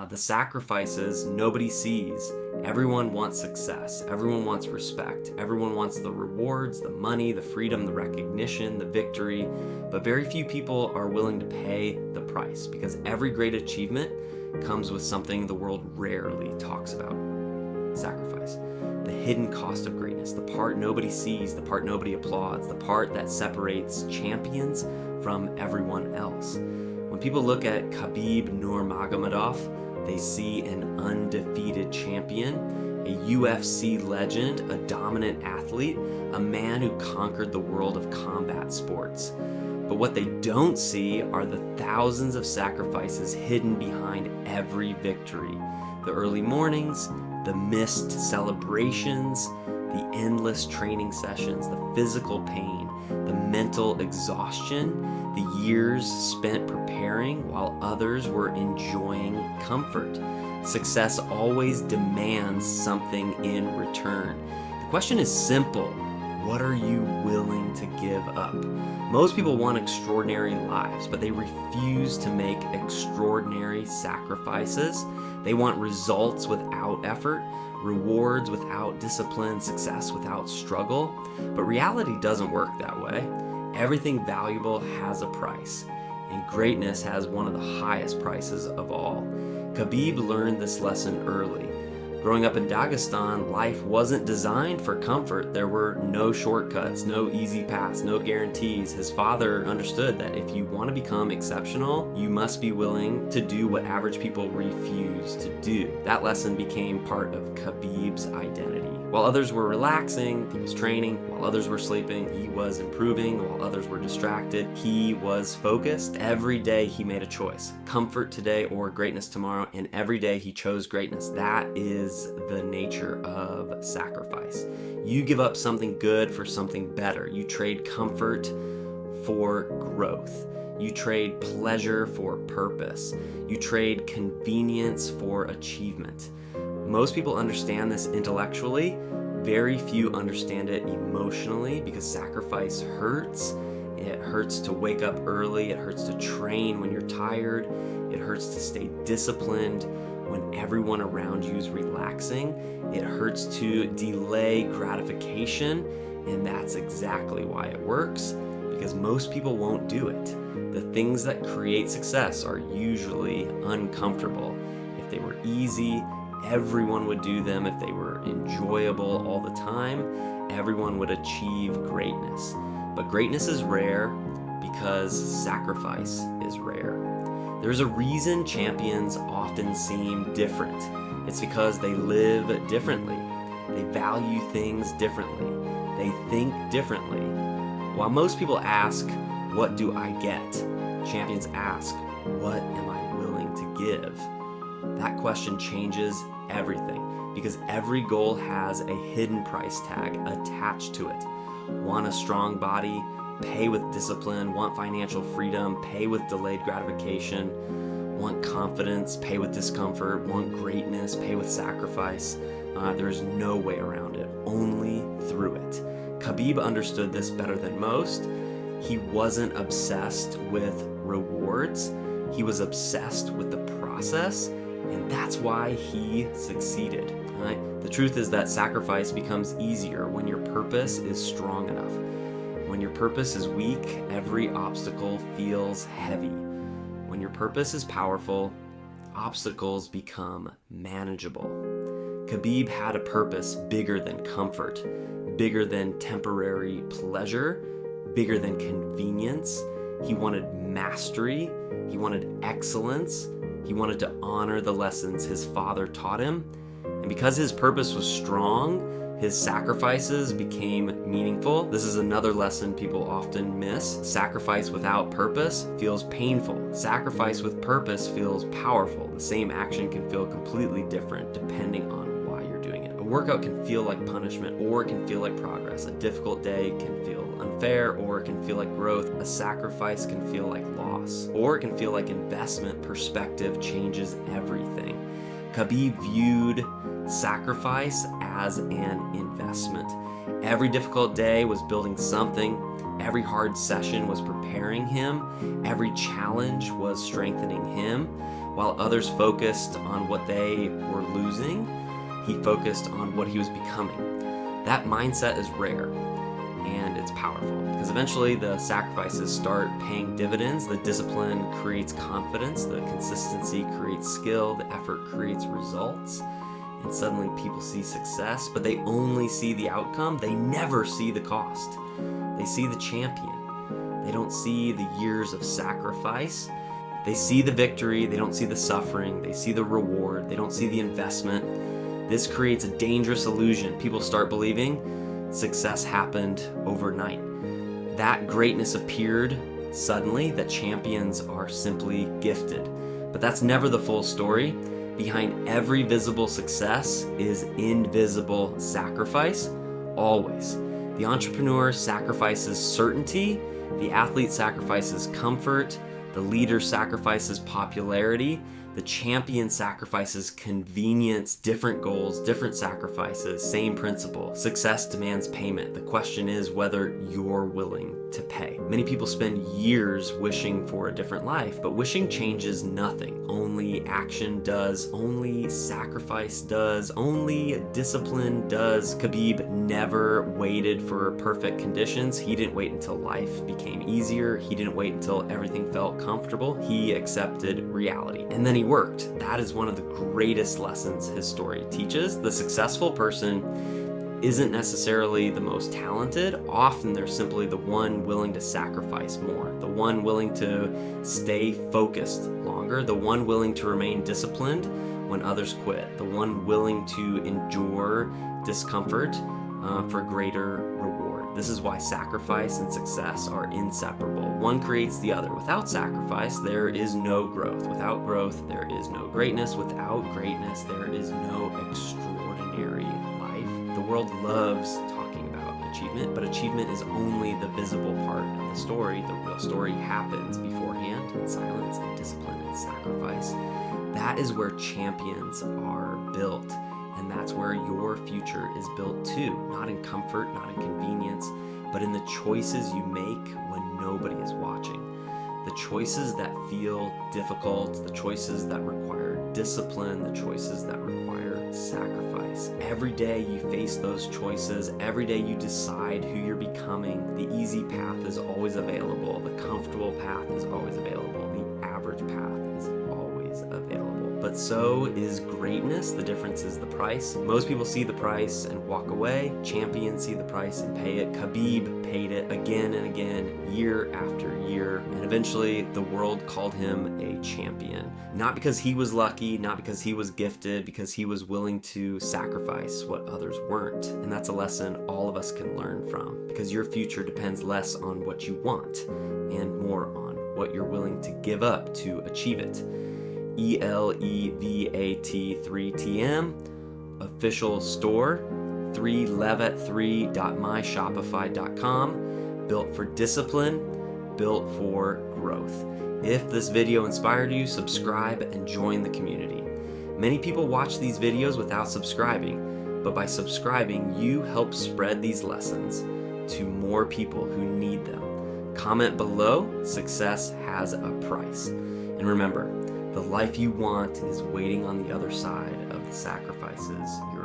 the sacrifices nobody sees. Everyone wants success. Everyone wants respect. Everyone wants the rewards, the money, the freedom, the recognition, the victory. But very few people are willing to pay the price, because every great achievement comes with something the world rarely talks about: sacrifice. The hidden cost of greatness, the part nobody sees, the part nobody applauds, the part that separates champions from everyone else. When people look at Khabib Nurmagomedov, they see an undefeated champion, a UFC legend, a dominant athlete, a man who conquered the world of combat sports. But what they don't see are the thousands of sacrifices hidden behind every victory. The early mornings, the missed celebrations, the endless training sessions, the physical pain, the mental exhaustion, the years spent preparing while others were enjoying comfort. Success always demands something in return. The question is simple: what are you willing to give up? Most people want extraordinary lives, but they refuse to make extraordinary sacrifices. They want results without effort, rewards without discipline, success without struggle. But reality doesn't work that way. Everything valuable has a price, and greatness has one of the highest prices of all. Khabib learned this lesson early. Growing up in Dagestan, life wasn't designed for comfort. There were no shortcuts, no easy paths, no guarantees. His father understood that if you want to become exceptional, you must be willing to do what average people refuse to do. That lesson became part of Khabib's identity. While others were relaxing, he was training. While others were sleeping, he was improving. While others were distracted, he was focused. Every day he made a choice: comfort today or greatness tomorrow, and every day he chose greatness. That is the nature of sacrifice. You give up something good for something better. You trade comfort for growth. You trade pleasure for purpose. You trade convenience for achievement. Most people understand this intellectually. Very few understand it emotionally, because sacrifice hurts. It hurts to wake up early. It hurts to train when you're tired. It hurts to stay disciplined when everyone around you is relaxing. It hurts to delay gratification, and that's exactly why it works, because most people won't do it. The things that create success are usually uncomfortable. If they were easy, everyone would do them. If they were enjoyable all the time, everyone would achieve greatness. But greatness is rare because sacrifice is rare. There's a reason champions often seem different. It's because they live differently. They value things differently. They think differently. While most people ask, "What do I get?" champions ask, "What am I willing to give?" That question changes everything, because every goal has a hidden price tag attached to it. Want a strong body? Pay with discipline. Want financial freedom? Pay with delayed gratification. Want confidence? Pay with discomfort. Want greatness? Pay with sacrifice. There's no way around it, only through it. Khabib understood this better than most. He wasn't obsessed with rewards. He was obsessed with the process, and that's why he succeeded. Right? The truth is that sacrifice becomes easier when your purpose is strong enough. When your purpose is weak, every obstacle feels heavy. When your purpose is powerful, obstacles become manageable. Khabib had a purpose bigger than comfort, bigger than temporary pleasure, bigger than convenience. He wanted mastery. He wanted excellence. He wanted to honor the lessons his father taught him. And because his purpose was strong, his sacrifices became meaningful. This is another lesson people often miss. Sacrifice without purpose feels painful. Sacrifice with purpose feels powerful. The same action can feel completely different depending on why you're doing it. A workout can feel like punishment, or it can feel like progress. A difficult day can feel unfair, or it can feel like growth. A sacrifice can feel like loss, or it can feel like investment. Perspective changes everything. Khabib viewed sacrifice as an investment. Every difficult day was building something. Every hard session was preparing him. Every challenge was strengthening him. While others focused on what they were losing, he focused on what he was becoming. That mindset is rare, and it's powerful, because eventually the sacrifices start paying dividends. The discipline creates confidence, the consistency creates skill, the effort creates results, and suddenly people see success, but they only see the outcome. They never see the cost. They see the champion. They don't see the years of sacrifice. They see the victory. They don't see the suffering. They see the reward. They don't see the investment. This creates a dangerous illusion. People start believing success happened overnight, that greatness appeared suddenly, that champions are simply gifted. But that's never the full story. Behind every visible success is invisible sacrifice, always. The entrepreneur sacrifices certainty, the athlete sacrifices comfort, the leader sacrifices popularity, the champion sacrifices convenience, different goals, different sacrifices, same principle. Success demands payment. The question is whether you're willing to pay. Many people spend years wishing for a different life, but wishing changes nothing. Only action does, only sacrifice does, only discipline does. Khabib never waited for perfect conditions. He didn't wait until life became easier. He didn't wait until everything felt comfortable. He accepted reality. And then he worked. That is one of the greatest lessons his story teaches. The successful person isn't necessarily the most talented. Often they're simply the one willing to sacrifice more, the one willing to stay focused longer, the one willing to remain disciplined when others quit, the one willing to endure discomfort for greater reward. This is why sacrifice and success are inseparable. One creates the other. Without sacrifice, there is no growth. Without growth, there is no greatness. Without greatness, there is no extraordinary life. The world loves talking about achievement, but achievement is only the visible part of the story. The real story happens beforehand in silence and discipline and sacrifice. That is where champions are built. And that's where your future is built too. Not in comfort, not in convenience, but in the choices you make when nobody is watching. The choices that feel difficult, the choices that require discipline, the choices that require sacrifice. Every day you face those choices, every day you decide who you're becoming. The easy path is always available. The comfortable path is always available. The average path is always available. But so is greatness. The difference is the price. Most people see the price and walk away. Champions see the price and pay it. Khabib paid it again and again, year after year. And eventually the world called him a champion. Not because he was lucky, not because he was gifted, because he was willing to sacrifice what others weren't. And that's a lesson all of us can learn from, because your future depends less on what you want and more on what you're willing to give up to achieve it. ELEVAT3TM, official store, 3levat3.myshopify.com, built for discipline, built for growth. If this video inspired you, subscribe and join the community. Many people watch these videos without subscribing, but by subscribing, you help spread these lessons to more people who need them. Comment below. Success has a price. And remember, the life you want is waiting on the other side of the sacrifices you're